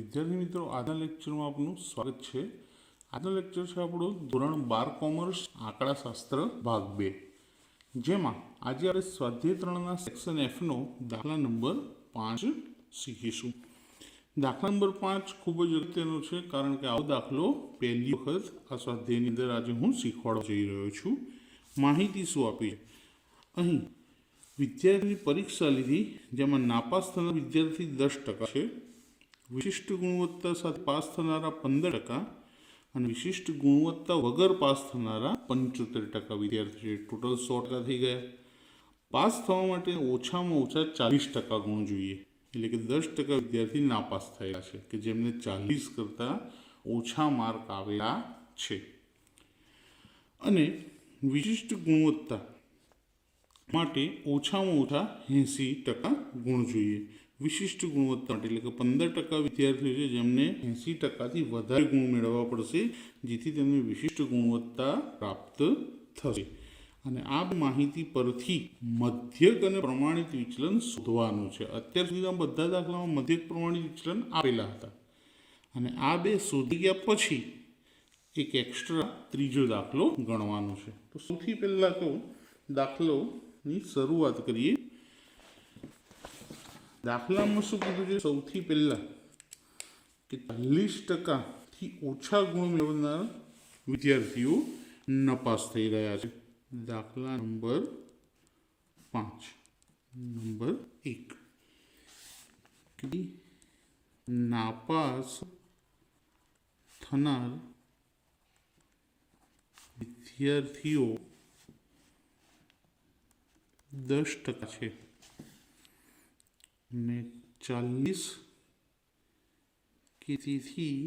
વિદ્યાર્થી મિત્રો, આજના લેક્ચરમાં આપનું સ્વાગત છે। આજનો લેક્ચર છે આપણો ધોરણ 12 કોમર્સ આંકડાશાસ્ત્ર ભાગ 2, જેમાં આજે આપણે સ્વાધ્યાય 3ના સેક્શન Fનો દાખલા નંબર 5 શીખીશું। દાખલા નંબર 5 ખૂબ જ અગત્યનો છે, કારણ કે આવો દાખલો પહેલી વખત આ સ્વાધ્યાયની અંદર આજે હું શીખવાડવા જઈ રહ્યો છું। માહિતી શું આપી છે અહીં? વિદ્યાર્થીની પરીક્ષા લીધી, જેમાં નાપાસ થનાર વિદ્યાર્થી 10% છે, વિશિષ્ટ ગુણવત્તા સાથે પાસ થનારા 15% અને વિશિષ્ટ ગુણવત્તા વગર પાસ થનારા 75% વિદ્યાર્થી છે। ટોટલ 100% થઈ ગયા। પાસ થવા માટે ઓછામાં ઓછા 40% ગુણ જોઈએ, એટલે કે 10% વિદ્યાર્થી નાપાસ થયેલા છે, કે જેમને 40 કરતાં ઓછા માર્ક આવેલા છે। અને વિશિષ્ટ ગુણવત્તા માટે ઓછામાં ઓછા 80% ગુણ જોઈએ। વિશિષ્ટ ગુણવત્તા માટે એટલે કે 15% વિદ્યાર્થીઓ છે જેમને 80%થી વધારે ગુણ મેળવવા પડશે, જેથી તેમને વિશિષ્ટ ગુણવત્તા પ્રાપ્ત થશે। અને આ માહિતી પરથી મધ્યક અને પ્રમાણિત વિચલન શોધવાનું છે। અત્યાર સુધીના બધા દાખલામાં મધ્યક પ્રમાણિત વિચલન આપેલા હતા, અને આ બે શોધી ગયા પછી એક એક્સ્ટ્રા ત્રીજો દાખલો ગણવાનો છે। તો સૌથી પહેલાં તો દાખલોની શરૂઆત કરીએ। દાખલામાં શું કીધું છે? સૌથી પહેલાં કે 40%થી ઓછા ગુણ મેળવનાર વિદ્યાર્થીઓ નપાસ થઈ રહ્યા છે। દાખલા નંબર 5 નંબર 1, નાપાસ થનાર વિદ્યાર્થીઓ 10% છે ને 40 કે તેથી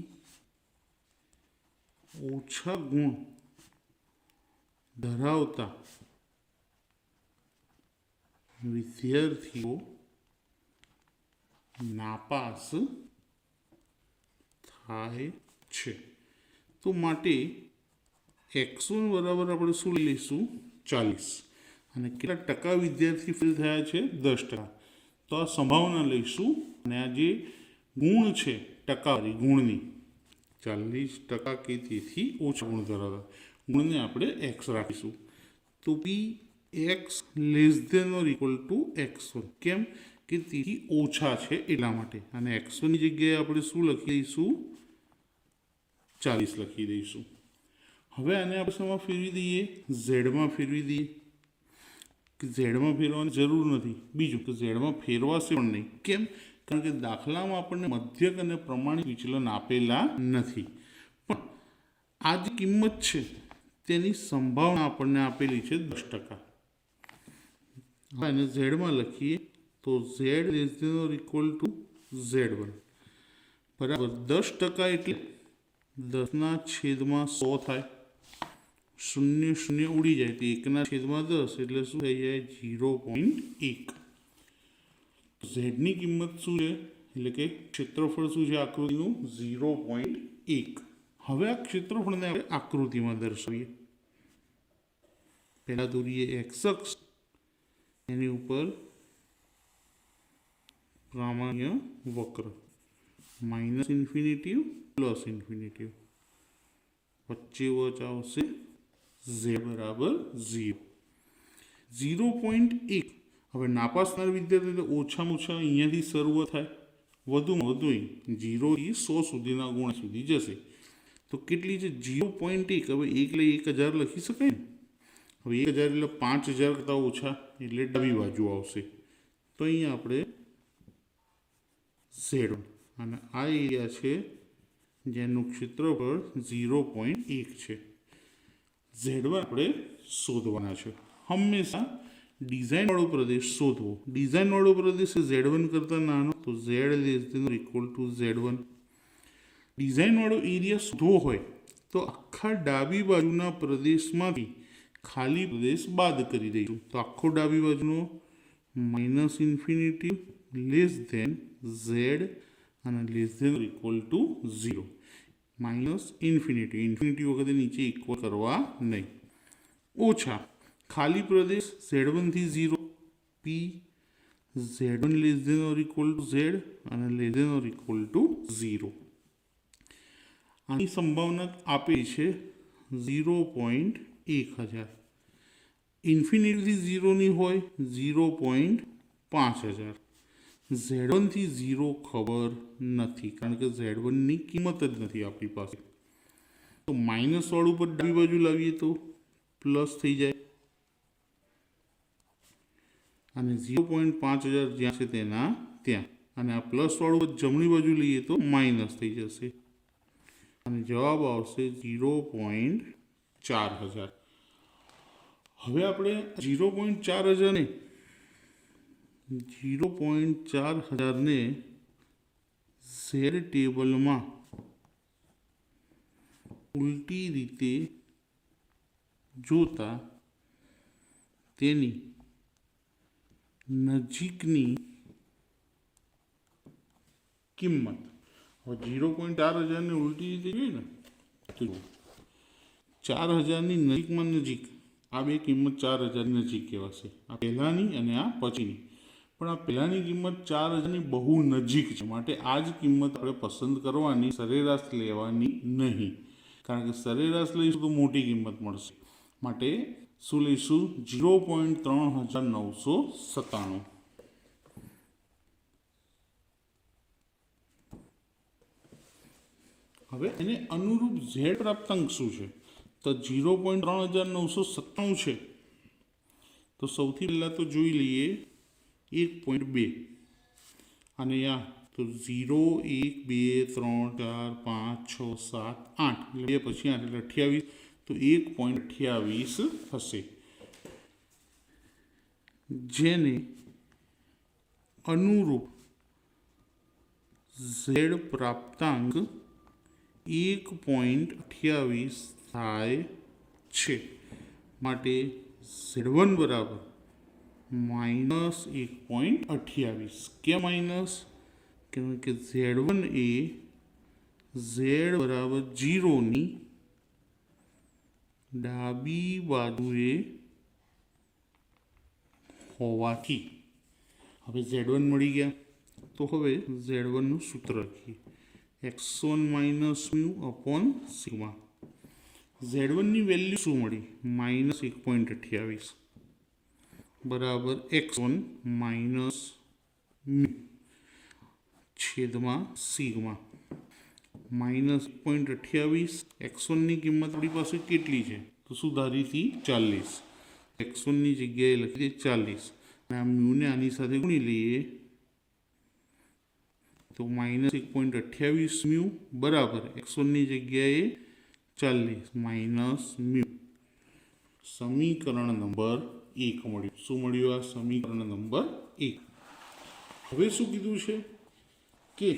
ઓછા ગુણ ધરાવતા વિદ્યાર્થીઓ નાપાસ થાય છે। તો માટે x1 બરાબર આપણે શું લઈશું? 40, અને કેટલા ટકા વિદ્યાર્થી ફેલ થયા છે? 10%। તો આ સંભાવના લઈશું, અને આ જે ગુણ છે ટકાવારી ગુણની, 40% કે તેથી ઓછા ગુણ ધરાવતા ગુણને આપણે x રાખીશું। તો P X less than or equal to x1, કેમ કે તેથી ઓછા છે એટલા માટે, અને x1ની જગ્યાએ આપણે શું લખી દઈશું? 40 લખી દઈશું। હવે આને આપણે શેમાં ફેરવી દઈએ? ઝેડમાં ફેરવી દઈએ। ઝેડમાં ફેરવાની જરૂર નથી, બીજું કે ઝેડમાં ફેરવાશે પણ નહીં, કેમ? કારણ કે દાખલામાં આપણને મધ્યક અને પ્રમાણિત વિચલન આપેલા નથી, પણ આ જે કિંમત છે તેની સંભાવના આપણને આપેલી છે 10%। હવે એને ઝેડમાં લખીએ તો Z less than or equal to Z1 બરાબર 10% એટલે 10/100 થાય। 0 0 ઉડી જાય તો 1/10 એટલે શું થઈ જાય? 0.1। ઝેડની કિંમત શું છે? એટલે કે ક્ષેત્રફળ શું છે આકૃતિનું? 0.1। હવે આ ક્ષેત્રફળને આપણે આકૃતિમાં દર્શાવીએ। પહેલાં દોરીએ એક્સ અક્ષ, એની ઉપર પ્રામાણ્ય વક્ર -ઇન્ફિનિટી +ઇન્ફિનિટી, વચ્ચે વચ આવશે z બરાબર 0। 0.1। હવે નાપાસ થનાર વિદ્યાર્થી ઓછામાં ઓછા અહીંયાથી શરૂઆત થાય, વધુમાં વધુ 0થી 100 સુધીના ગુણ સુધી જશે। તો કેટલી છે? 0.1। હવે 1 લઈ 1000 લખી શકાય ને? હવે 1000 એટલે 5000 કરતાં ઓછા, એટલે ડાબી બાજુ આવશે। તો અહીંયા આપણે Z1, અને આ એરિયા છે જેનું ક્ષેત્રફળ 0.1 છે। Z1 આપણે શોધવાના છે। હંમેશા ડિઝાઇનવાળો પ્રદેશ શોધવો। ડિઝાઇનવાળો પ્રદેશ Z1 કરતાં નાનો, તો Z less than or equal to Z1। ડિઝાઇનવાળો એરિયા શોધવો હોય તો આખા ડાબી બાજુના પ્રદેશમાંથી ખાલી પ્રદેશ બાદ કરી દઈશું। તો આખો ડાબી બાજુનો -ઇન્ફિનિટી લેસ ધેન Z અને less than or equal to 0। Infinity વખતે નીચે ઇક્વલ કરવા નહીં, ઓછા ખાલી પ્રદેશ Z1 થી 0 P Z1 less than or equal to Z અને less than or equal to 0. આની સંભાવના આપેલી છે 0.1000. ઇન્ફિનિટથી 0ની હોય 0.5000. Z1 થી 0 ખબર નથી કારણ કે Z1ની કિંમત જ નથી આપણી પાસે. તો માઇનસ વાળું પર ડાબી બાજુ લાવીએ તો પ્લસ થઈ જાય અને 0.5000 જ્યાં છે તેના ત્યાં, અને આ પ્લસ વાળું પર જમણી બાજુ લઈએ તો માઇનસ થઈ જશે અને જવાબ આવશે 0.4000. હવે આપણે 0.4000 ને 0.4000 Z ટેબલમાં ઉલટી રીતે જોતા તેની નજીકની કિંમત, હવે 0.4000 ને ઉલટી રીતે જોઈએ ને તો 4000ની નજીકમાં નજીક આ બે કિંમત 4000ની નજીક કહેવાશે. આ પહેલાંની અને આ પછીની. પણ આ પહેલાંની કિંમત 4000ની બહુ નજીક છે, માટે આ જ કિંમત આપણે પસંદ કરવાની, સરેરાશ લેવાની નહીં. કારણ કે સરેરાશ લઈશું તો મોટી કિંમત મળશે. માટે શું લઈશું? 0.3997. હવે એને અનુરૂપ Z પ્રાપ્તાંક શું છે? તો 0.3997 છે. તો સૌથી પહેલાં તો જોઈ લઈએ 1.2 અને આ તો 0 1 2 3 4 5 6 7 8 એટલે 2 પછી 8 એટલે 28. તો 1.28 થશે, જેને અનુરૂપ Z પ્રાપ્તાંક 1.28 થાય છે. માટે Z1 બરાબર -1.28. કેમ માઇનસ? કેમ કે Z1 એ Z બરાબર 0ની ડાબી બાજુએ હોવાથી. હવે Z1 મળી ગયા તો હવે Z1નું સૂત્ર લખીએ, x1 minus mu upon sigma. Z1ની વેલ્યુ શું મળી? -1.28 બરાબર x1 માઇનસ મ્યુ છેદમાં સિગ્મા. -1.28. x1ની કિંમત આપણી પાસે કેટલી છે? તો સુધારીથી 40. x1ની જગ્યાએ લખી દે 40 અને આ મ્યુને આની સાથે ગુણી લઈએ તો -1.28 મ્યુ બરાબર x1ની જગ્યાએ 40 માઇનસ મ્યુ. સમીકરણ નંબર 1 મળ્યું. શું મળ્યું? આ સમીકરણ નંબર 1. હવે શું કીધું છે કે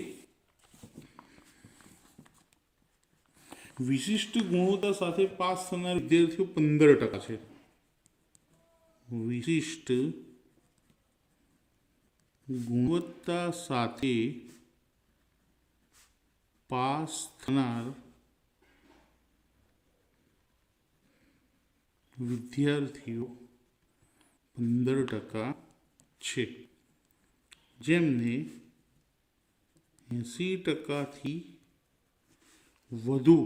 વિશિષ્ટ ગુણવત્તા સાથે પાસ થનાર વિદ્યાર્થીઓ 15% છે. વિશિષ્ટ ગુણવત્તા સાથે પાસ થનાર વિદ્યાર્થીઓ 15% છે, જેમને 80%થી વધુ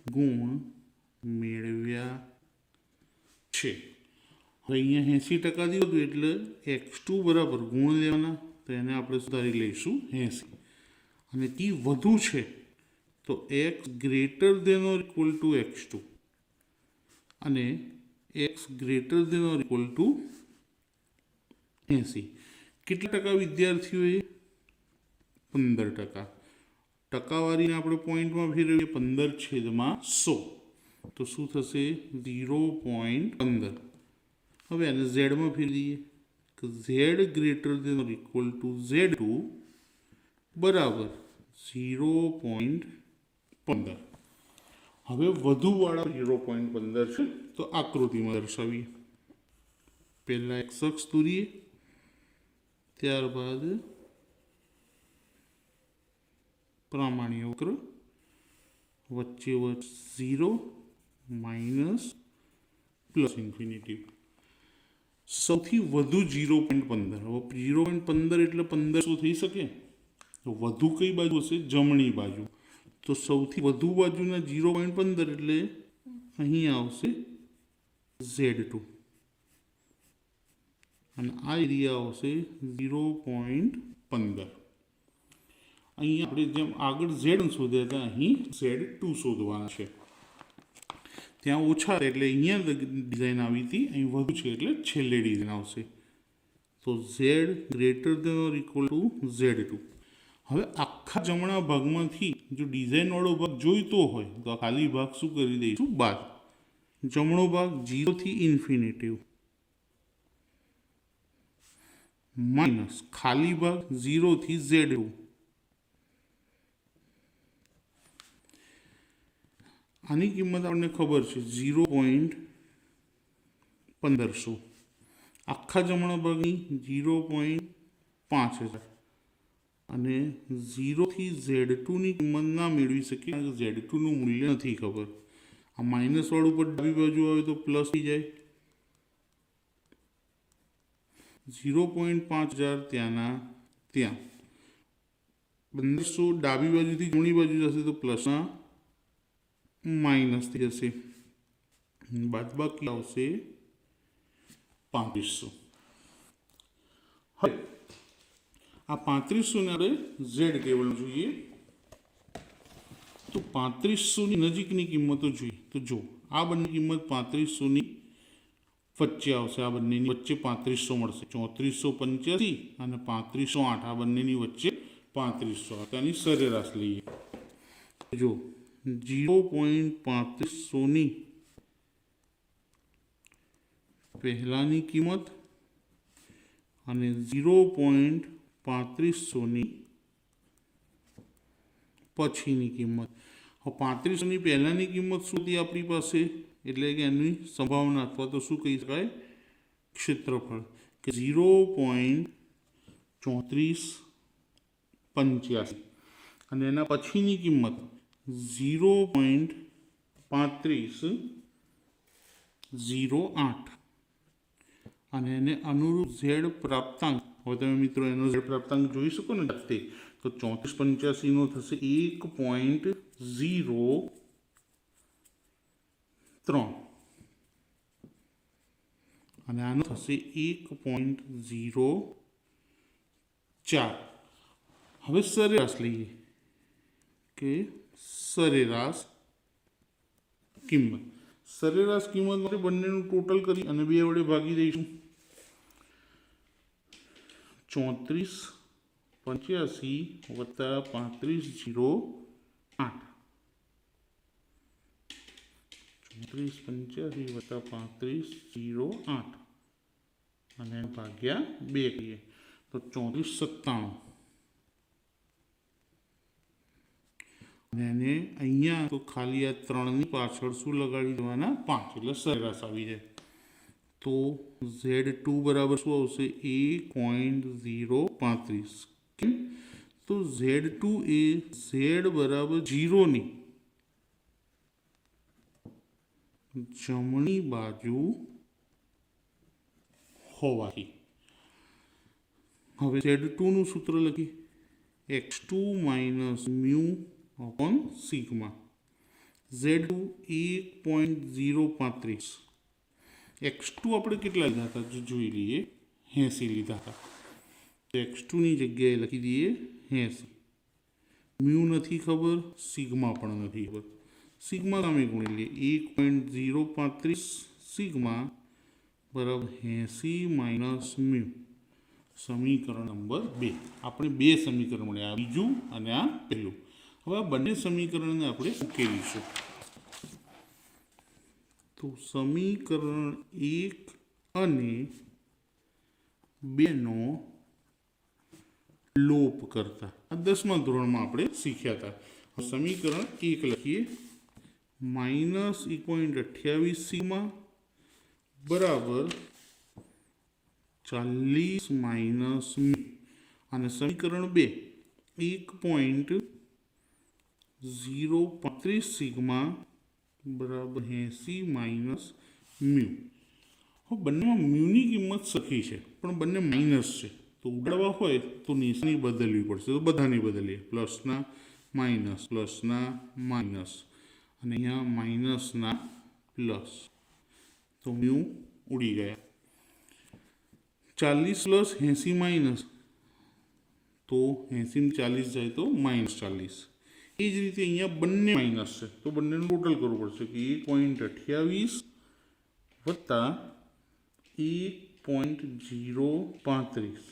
ગુણ મેળવ્યા છે. હવે અહીંયા 80%થી વધુ એટલે x2 બરાબર ગુણ લેવાના, તો એને આપણે સુધારી લઈશું 80. અને તે વધુ છે તો x greater than or equal two x2 અને x greater than or equal two 80. કેટલા ટકા વિદ્યાર્થીઓએ? 15%. ટકાવારીને આપણે પોઈન્ટમાં ફેરવીએ 15/100 તો શું થશે? 0.15. હવે આને ઝેડમાં ફેરવી દઈએ કે z greater than or equal two Z2 બરાબર 0.15. હવે વધુવાળા 0.15 છે તો આકૃતિમાં દર્શાવીએ. પહેલાં એક અક્ષ દોરીએ, ત્યારબાદ પ્રામાણ્ય વક્ર, વચ્ચે 0 માઇનસ પ્લસ ઇન્ફિનિટી. સૌથી વધુ 0.15. હવે 0.15 એટલે 1500 થઈ શકે? તો વધુ કઈ બાજુ હશે? જમણી બાજુ. તો સૌથી વધુ બાજુના 0.15 એટલે અહીં આવશે Z2 અને આ એરિયા આવશે 0.15. અહીં આપણે જેમ આગળ Z શોધ્યા હતા, અહીં Z2 શોધવાના છે. ત્યાં ઓછા એટલે અહીંયા ડિઝાઇન આવી હતી, અહીં વધુ છે એટલે છેલ્લે ડિઝાઇન આવશે. તો Z greater than or equal two Z2. હવે આખા જમણા ભાગમાંથી જો ડિઝાઇનવાળો ભાગ જોઈતો હોય તો આ ખાલી ભાગ શું કરી દઈશું? બાદ. જમણો ભાગ 0 થી ઇન્ફિનિટિવ માઇનસ ખાલી ભાગ 0 થી Z2. આની કિંમત આપણને ખબર છે 0.1500. આખા જમણા ભાગની 0.5000 અને 0 થી Z2 ની કિંમત ના મેળવી શકીએ કારણ કે Z2 નું મૂલ્ય નથી ખબર. આ માઇનસ વાળું પર ડાબી બાજુ આવે તો પ્લસ થઈ જાય. 0.5000 ત્યાંના ત્યાં 1500 ડાબી બાજુથી જમણી બાજુ જશે તો પ્લસના માઇનસ થઈ જશે. બાદબાકી આવશે 3500. હવે આ 3500 ને આપણે ઝેડ કેવલ જોઈએ તો 3500 ની નજીકની કિંમતો જોઈએ તો જો આ બંને કિંમત 3500 ની વચ્ચે આવશે. આ બંનેની વચ્ચે 3500 મળશે. 3485 અને 3508 આ બંનેની વચ્ચે 3500. તેની સરેરાશ લઈએ. જો 0.3500 ની પહેલાની કિંમત અને 0.3500 ની પછીની કિંમત. હવે 3500 ની પહેલાની કિંમત શું હતી આપણી પાસે? એટલે કે એની સંભાવના અથવા તો શું કહી શકાય? ક્ષેત્રફળ કે 0.3485 અને એના પછીની કિંમત 0.3508 અને એને અનુરૂપ ઝેડ પ્રાપ્તાંક. હવે તમે મિત્રો એનો ઝેડ પ્રાપ્તાંક જોઈ શકો ને જાતે તો 3485 નો થશે 1.03 અને આનો થશે 1.04. હવે સરેરાશ લઈએ કે સરેરાશ કિંમત. સરેરાશ કિંમત માટે બંનેનું ટોટલ કરી અને 2 વડે ભાગી દઈશું. 3485 વત્તા 3508. 3485 વત્તા 3508 અને ભાગ્યા 2 કરીએ તો 3497. અને એને અહીંયા તો ખાલી આ 3ની પાછળ શું લગાડી દેવાના? 5 એટલે સરેરાશ આવી જાય. તો Z2 બરાબર શું આવશે? 1.035. કેમ? તો Z2 એ Z બરાબર 0 ની જમણી બાજુ હોવાથી. હવે Z2 નું સૂત્ર લખીએ. x2 minus mu upon sigma. Z2 1.035. x2 આપણે કેટલા લીધા હતા જોઈ લઈએ. 80 લીધા હતા. તો x2 ની જગ્યાએ લખી દઈએ 80. મ્યુ નથી ખબર, સિગ્મા પણ નથી ખબર. સિગ્મા સામે ગુણી લઈએ. 1.035 સિગ્મા બરાબર 80 માઇનસ મ્યુ. સમીકરણ નંબર 2. આપણે 2 સમીકરણ મળ્યા, આ બીજું અને આ પહેલું. હવે આ બંને સમીકરણને આપણે ઉકેલીશું. તો સમીકરણ 1 અને 2 નો લોપ કરતા આ 10મા ધોરણમાં આપણે શીખ્યા હતા. સમીકરણ 1 લખીએ. માઇનસ 1.28 સિગ્મા બરાબર 40 માઇનસ મ્યુ. અને સમીકરણ 2 1.035 સિગ્મા બરાબર 80 માઇનસ મ્યુ. હવે બંનેમાં મ્યુની કિંમત સરખી છે પણ બંને માઇનસ છે, તો ઉડાડવા હોય તો નિશાની બદલવી પડશે. તો બધાની બદલીએ, પ્લસના માઇનસ અને અહીંયા માઇનસના પ્લસ, તો મ્યુ ઉડી ગયા. 40 પ્લસ 80 માઇનસ, તો 80 40 જાય તો -40. એ જ રીતે અહીંયા બંને માઇનસ છે તો બંનેનું ટોટલ કરવું પડશે કે 1.28 વત્તા 1.035,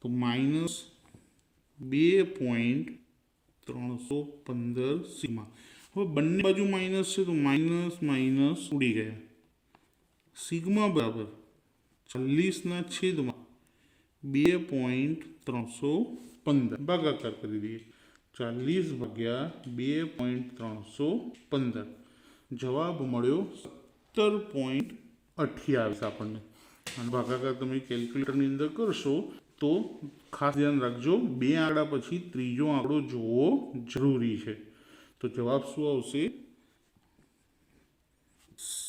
તો -2.315 સિગ્મા. હવે બંને બાજુ માઇનસ છે તો માઇનસ માઇનસ ઉડી ગયા. સિગ્મા બરાબર 40/2.315 ભાગાકાર કરી દઈએ. 40/2.315 જવાબ મળ્યો 17.28 આપણને. અને ભાગાકાર તમે કેલ્ક્યુલેટરની અંદર કરશો તો ખાસ ધ્યાન રાખજો, 2 આંકડા પછી ત્રીજો આંકડો જોવો જરૂરી છે. તો જવાબ શું આવશે?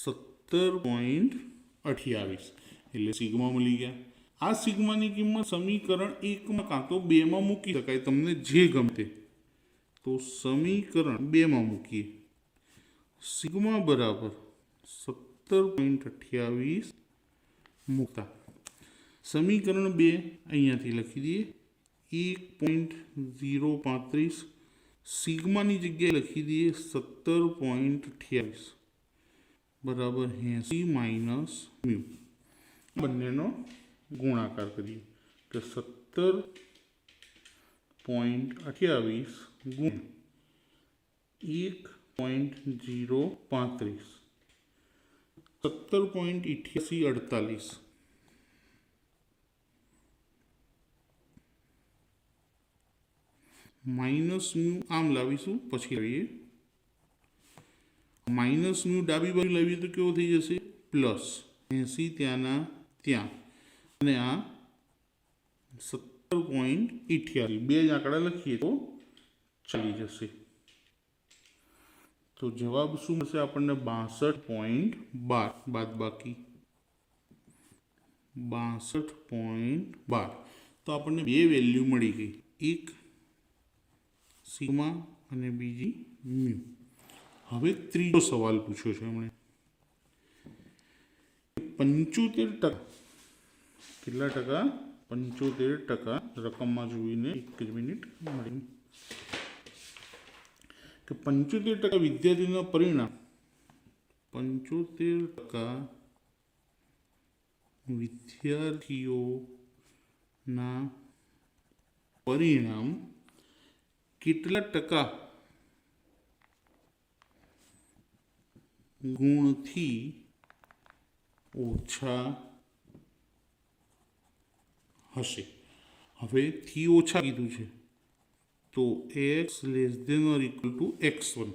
17.28 એટલે સિગ્મા મળી ગયા. આ સિગ્માની કિંમત સમીકરણ 1માં કાં તો 2માં મૂકી શકાય, તમને જે ગમતે. તો સમીકરણ 2માં મૂકીએ. સિગ્મા બરાબર 17.28 મૂકતા સમીકરણ 2 અહીંયાથી લખી દઈએ 1.035, સિગ્માની જગ્યાએ લખી દઈએ 17.28 બરાબર 80 માઇનસ મ્યુ. બંનેનો ગુણાકાર કરીએ તો 17.28 ગુણ્યા 1.035, 17.8848. માઇનસ મ્યુ આમ લાવીશું, પછી લાવીએ માઇનસ મ્યુ ડાબી બાજુ લાવીએ તો કેવો થઈ જશે? પ્લસ 80 ત્યાંના ત્યાં, અને આ 17.88, બે જ આંકડા લખીએ તો ચાલી જશે. તો જવાબ શું મળશે આપણને? 62.12 બાદબાકી 62.12. તો આપણને બે વેલ્યુ મળી ગઈ, એક સિગ્મા અને બીજી મ્યુ. હવે ત્રીજો સવાલ પૂછ્યો છે એમણે 75%, કેટલા ટકા? 75% રકમમાં જોઈને એક જ મિનિટ મળી કે 75% વિદ્યાર્થીઓના પરિણામ 75% વિદ્યાર્થીઓના પરિણામ કેટલા ટકા ગુણથી ઓછા હશે? હવે થી ઓછા કીધું છે તો x <= x1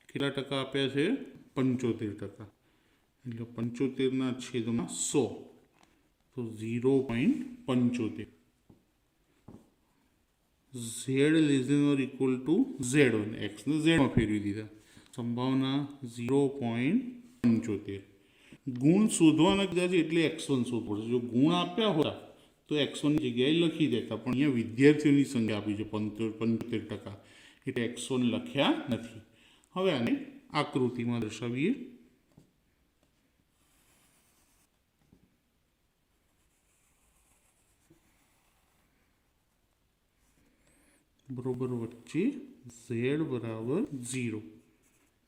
કેટલા ટકા આપ્યા છે? 75%. એટલે 75/100 તો 0.75. z <= z1, x ને z માં ફેરવી દીધા, સંભાવના 0.75. ગુણ શોધવાના કીધા છે એટલે x1 શોધવો પડશે. જો ગુણ આપ્યા હોતા તો x1 ની જગ્યાએ લખી દેતા, પણ અહીંયા વિદ્યાર્થીઓની સંખ્યા આપી છે 75%, એટલે x1 લખ્યા નથી. હવે આને આકૃતિમાં દર્શાવીએ. બરોબર વચ્ચે z બરાબર 0,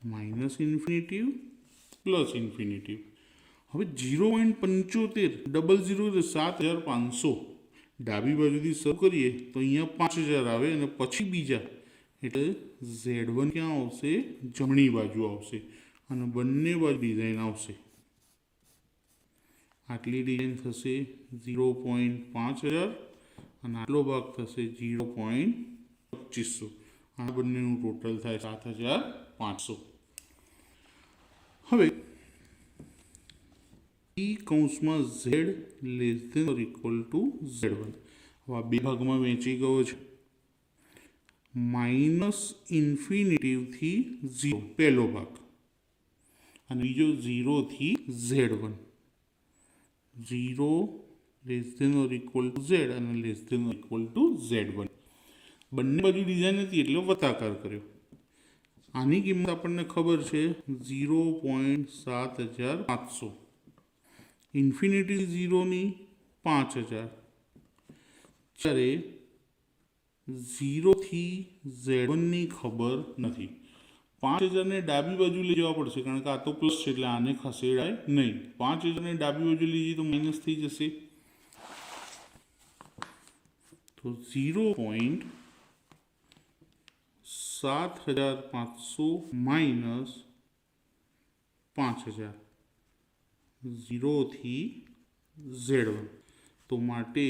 માઇનસ ઇન્ફિનિટિવ પ્લસ ઇન્ફિનિટિવ. હવે 0.75 00 7500 ડાબી બાજુથી શરૂ કરીએ તો અહીંયા 5000 આવે અને પછી બીજા, એટલે z1 ક્યાં આવશે? જમણી બાજુ આવશે અને બંને બાજુ ડિઝાઇન આવશે. આટલી ડિઝાઇન થશે 0.5000 અને આટલો ભાગ થશે 0.2500. આ બંનેનું ટોટલ થાય 7500. હવે કૌંસમાં z <= z1 આ બે ભાગમાં વહેંચી ગયો છે. માઇનસ ઇન્ફિનિટિવથી 0 પહેલો ભાગ અને બીજો 0 થી Z1. 0 less than or equal to Z અને less than or equal to Z1. બંને બાજુ ડિઝાઇન હતી એટલે વત્તાકાર કર્યો. આની કિંમત આપણને ખબર છે 0.7500. ઇન્ફિનિટી 0ની 5000. જ્યારે 0 થી Z1ની ખબર નથી. 5000ને ડાબી બાજુ લઈ જવા પડશે કારણ કે આ તો પ્લસ છે એટલે આને ખસેડાય નહીં. 5000ને ડાબી બાજુ લઈ જઈએ તો માઇનસ થઈ જશે. તો 0.7500 માઇનસ 5000 0 થી Z1. તો માટે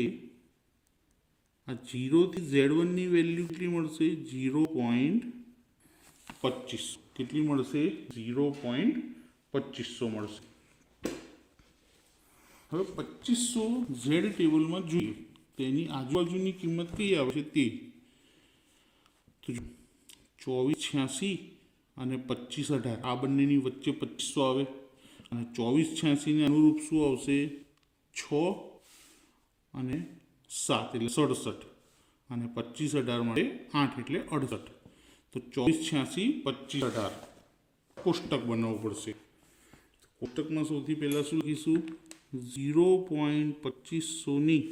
આ 0 થી Z1ની વેલ્યુ કેટલી મળશે? 0.25. કેટલી મળશે? 0.2500 મળશે. હવે 2500 ઝેડ ટેબલમાં જોઈએ તેની આજુબાજુની કિંમત કઈ આવે છે તે. તો 2486 અને 2518 આ બંનેની વચ્ચે 2500 આવે અને 2486ને અનુરૂપ શું આવશે? 6 અને 7 એટલે 67 અને 2518 માટે 8 એટલે 68. તો 2486 2518 કોષ્ટક બનાવવું પડશે. કોષ્ટકમાં સૌથી પહેલાં શું લખીશું? 0.2500ની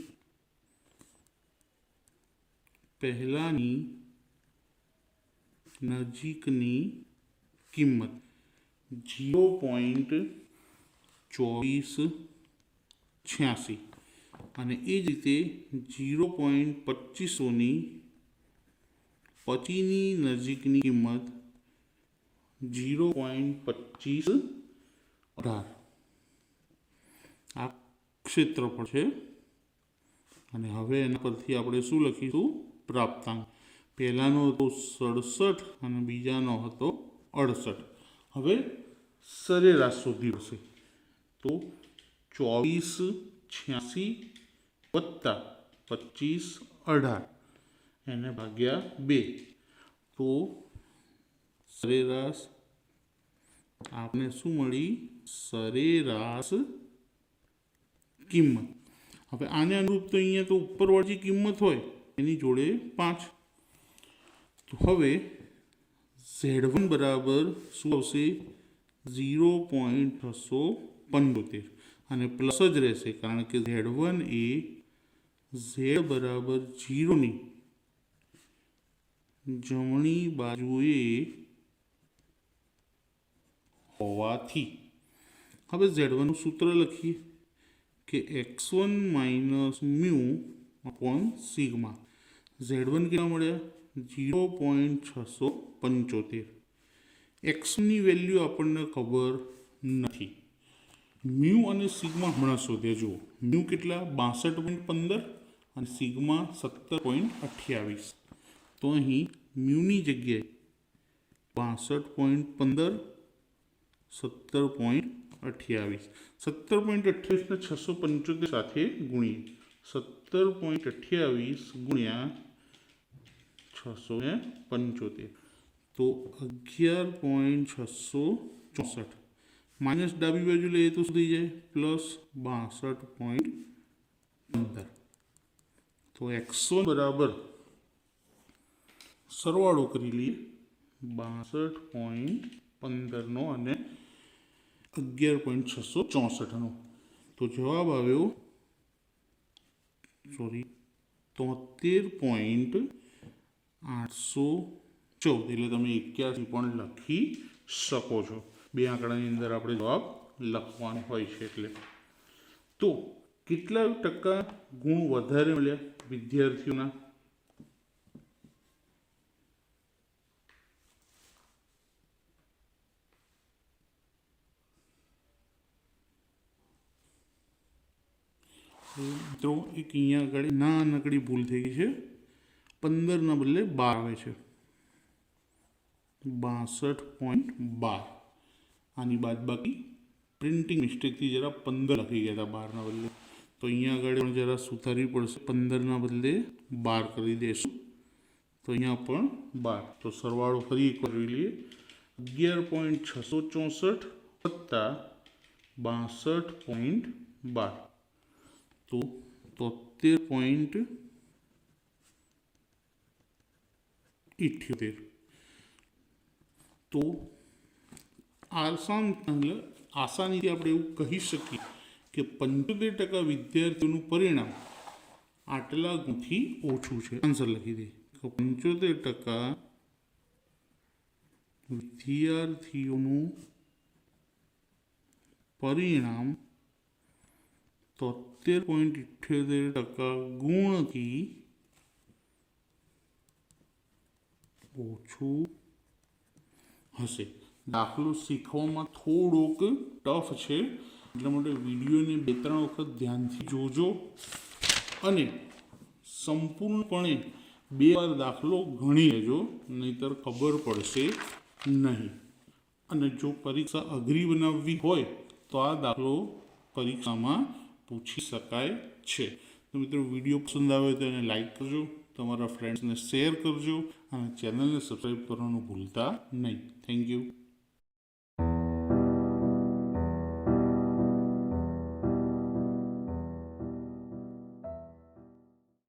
પહેલાની નજીકની કિંમત 0.2486 અને એ જ રીતે 0.2500ની પછીની નજીકની કિંમત 0.2518. આ ક્ષેત્રફળ છે અને હવે એના પરથી આપણે શું લખીશું? પ્રાપ્તાંક. પહેલાનો હતો 67 અને બીજાનો હતો 68. હવે સરેરાશ શોધવી પડશે. તો 2486 વત્તા 2518 એને ભાગ્યા 2. તો સરેરાશ આપણે શું મળી? સરેરાશ કિંમત. હવે આને અનુરૂપ તો અહીંયા તો ઉપરવાળી કિંમત હોય એની જોડે 5. તો હવે Z1 બરાબર શું આવશે? 0.675 અને પ્લસ જ રહેશે કારણ કે Z1 એ Z બરાબર 0ની જમણી બાજુએ હોવાથી. હવે Z1નું સૂત્ર લખીએ કે x1 minus mu upon sigma. Z1 કેટલા મળ્યા? 0.675. એક્સની વેલ્યુ આપણને ખબર નથી. મ્યુ અને સિગ્મા હમણાં શોધ્યા. જુઓ મ્યુ કેટલા? 62.15 અને સિગ્મા 17.28. તો અહીં મ્યુની જગ્યાએ 62.15 17.28 17.28ને 675 સાથે ગુણીએ. 17.28 ગુણ્યા 675 તો 11.664. માઇનસ ડાબી બાજુ લઈએ તો શું થઈ જાય? પ્લસ 62.15. તો x1 બરાબર સરવાળો કરી લઈએ 62.15નો અને 11.664નો. તો જવાબ આવ્યો 73.814. એટલે તમે 81 પણ લખી શકો છો. બે આંકડાની અંદર આપણે જવાબ લખવાનો હોય છે એટલે. તો કેટલા ટકા ગુણ વધારે મળ્યા વિદ્યાર્થીઓના? મિત્રો એક અહીંયા આગળ નાનકડી ભૂલ થઈ ગઈ છે. 15ના બદલે 12 આવે છે. 62.12. આની બાદબાકી પ્રિન્ટિંગ મિસ્ટેકથી જરા 15 લખી ગયા હતા 12ના બદલે. તો અહીંયા આગળ પણ જરા સુધારવી પડશે. 15ના બદલે 12 કરી દઈશું. તો અહીંયા પણ 12. તો સરવાળો ફરી એક વાર જોઈ લઈએ. 11.664 વત્તા 62.12 તો 73.78 તો આસાનીથી આપણે એવું કહી શકીએ કે 75% વિદ્યાર્થીઓનું પરિણામ આટલા ગુણથી ઓછું છે. આન્સર લખી દઈએ તો 75% વિદ્યાર્થીઓનું પરિણામ 73.78% ગુણથી ઓછું હશે. દાખલો શીખવામાં થોડોક ટફ છે, એટલા માટે વિડીયોને 2-3 વખત ધ્યાનથી જોજો અને સંપૂર્ણપણે 2 વાર દાખલો ગણી લેજો, નહીંતર ખબર પડશે નહીં. અને જો પરીક્ષા અઘરી બનાવવી હોય તો આ દાખલો પરીક્ષામાં પૂછી શકાય છે. તો મિત્રો, વિડીયો પસંદ આવે તો એને લાઈક કરજો, તમારા ફ્રેન્ડ્સને શેર કરજો અને ચેનલને સબસ્ક્રાઈબ કરવાનું ભૂલતા નહીં. Thank you.